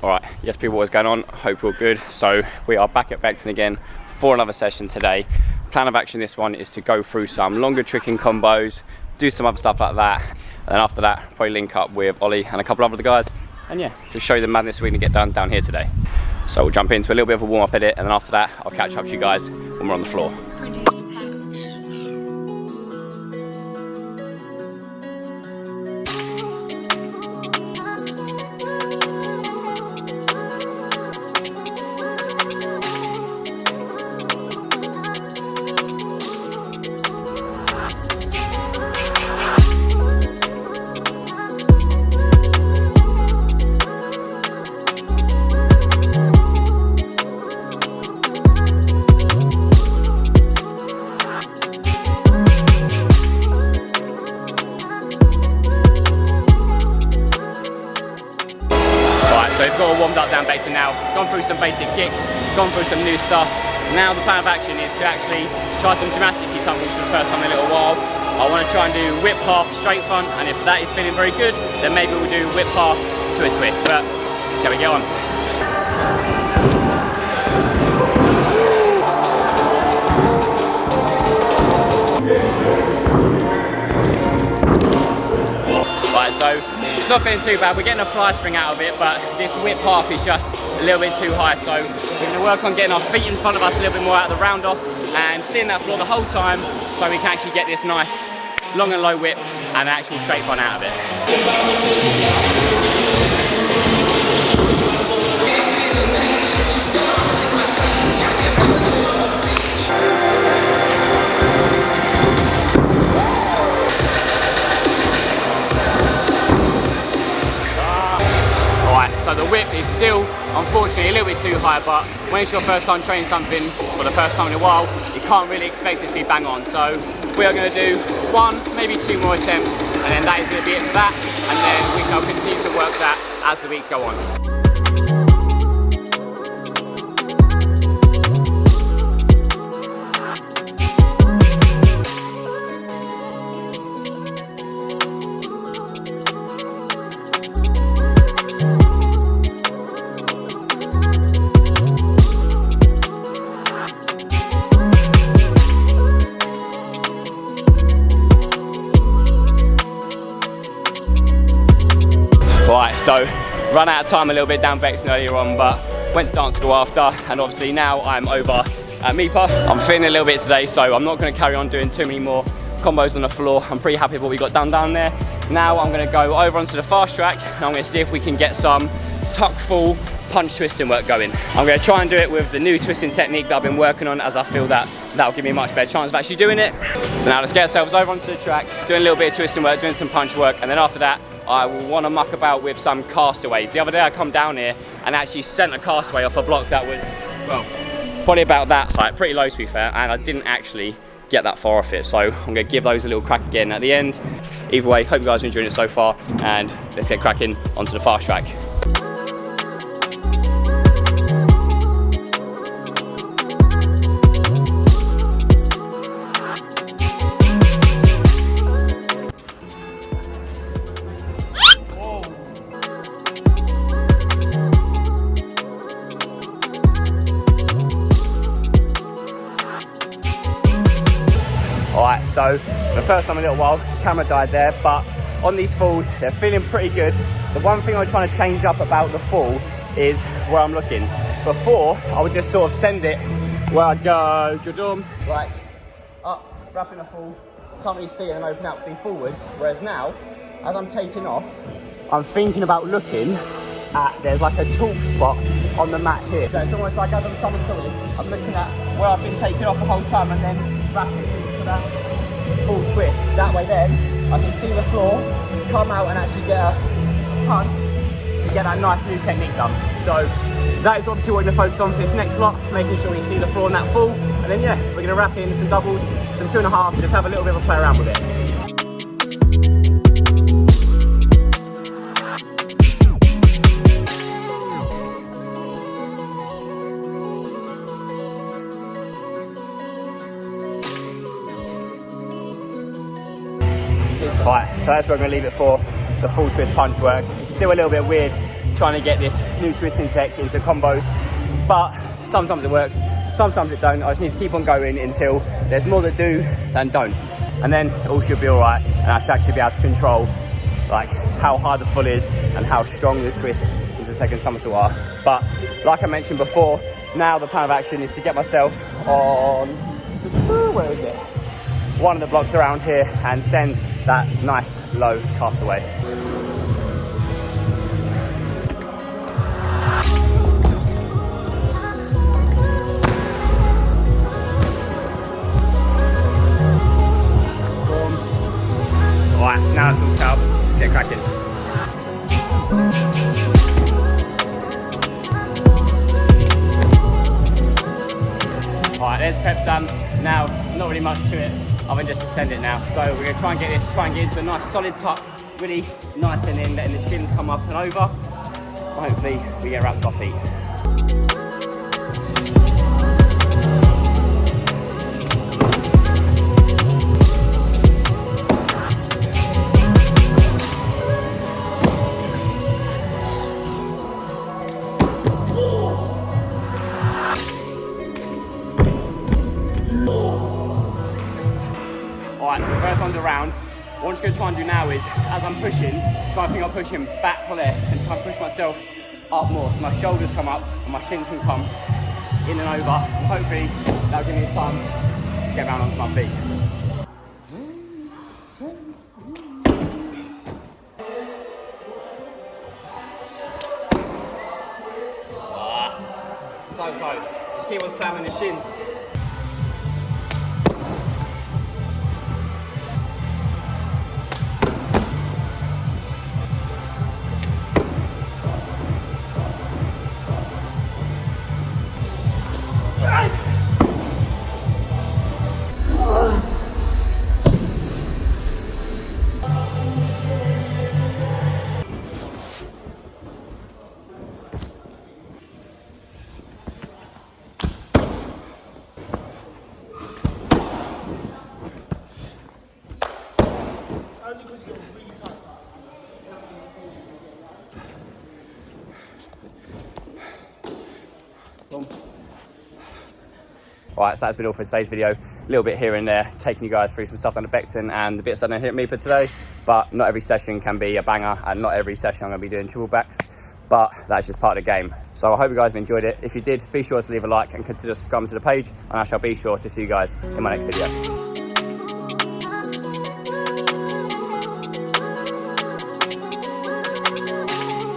Alright, yes people, what's going on? Hope you're all good. So we are back at Beckton again for another session today. Plan of action this one is to go through some longer tricking combos, do some other stuff like that, and then after that probably link up with Ollie and a couple of other guys, and yeah, just show you the madness we're going to get done down here today. So we'll jump into a little bit of a warm-up edit, and then after that I'll catch up with you guys when we're on the floor. Producer Paks. So we've got all warmed up down Beckton now, gone through some basic kicks, gone through some new stuff. Now the plan of action is to actually try some gymnastics tumbles for the first time in a little while. I want to try and do whip half straight front, and if that is feeling very good, then maybe we'll do whip half to a twist, but let's see how we get on. Right, so it's not feeling too bad. We're getting a fly spring out of it, but this whip half is just a little bit too high. So we're going to work on getting our feet in front of us a little bit more out of the round off and seeing that floor the whole time, so we can actually get this nice long and low whip and an actual straight front out of it. So the whip is still, unfortunately, a little bit too high, but when it's your first time training something for the first time in a while, you can't really expect it to be bang on. So we are going to do one, maybe two more attempts, and then that is going to be it for that, and then we shall continue to work that as the weeks go on. Right, so run out of time a little bit down Beckton earlier on, but went to dance school after, and obviously now I'm over at Meapa. I'm feeling a little bit today, so I'm not going to carry on doing too many more combos on the floor. I'm pretty happy with what we got done down there. Now I'm going to go over onto the fast track, and I'm going to see if we can get some tuck full punch twisting work going. I'm going to try and do it with the new twisting technique that I've been working on, as I feel that that'll give me a much better chance of actually doing it. So now let's get ourselves over onto the track, doing a little bit of twisting work, doing some punch work, and then after that I will want to muck about with some castaways. The other day I come down here and actually sent a castaway off a block that was, well, probably about that height, pretty low to be fair, and I didn't actually get that far off it. So I'm going to give those a little crack again at the end. Either way, hope you guys are enjoying it so far, and let's get cracking onto the fast track. Alright, so the first time in a little while, camera died there, but on these falls, they're feeling pretty good. The one thing I'm trying to change up about the fall is where I'm looking. Before, I would just sort of send it where I'd go, like up, wrapping a fall, can't really see it and open up, be forwards. Whereas now, as I'm taking off, I'm thinking about looking at, there's like a chalk spot on the mat here. So it's almost like as I'm somersaulting, I'm looking at where I've been taking off the whole time and then wrapping for that full twist. That way then, I can see the floor, come out and actually get a punch to get that nice new technique done. So that is obviously what we're going to focus on for this next lot, making sure we see the floor in that full. And then yeah, we're going to wrap in some doubles, some 2.5, and just have a little bit of a play around with it. Right, so that's where we're going to leave it for the full twist punch work. It's still a little bit weird trying to get this new twisting tech into combos, but sometimes it works, sometimes it don't. I just need to keep on going until there's more that do than don't, and then it all should be all right, and I should actually be able to control like how hard the full is and how strong the twists into second somersault are. But like I mentioned before, now the plan of action is to get myself on, where is it? One of the blocks around here and send that nice low castaway. Alright, so now it's all set up. Let's get cracking. Alright, there's preps done. Now, not really much to it other than just to send it now. So we're going to try and get into a nice solid tuck, really nice and in, letting the shins come up and over. Hopefully we get wrapped to our feet. Alright, so the first one's around. What I'm just going to try and do now is, as I'm pushing, try and think I'm pushing back less and try and push myself up more. So my shoulders come up and my shins can come in and over. And hopefully that'll give me time to get round onto my feet. So close. Just keep on slamming the shins. Alright, so that's been all for today's video. A little bit here and there, taking you guys through some stuff down at Beckton and the bits done here at Meapa today. But not every session can be a banger, and not every session I'm going to be doing triple backs. But that's just part of the game. So I hope you guys have enjoyed it. If you did, be sure to leave a like and consider subscribing to the page, and I shall be sure to see you guys in my next video.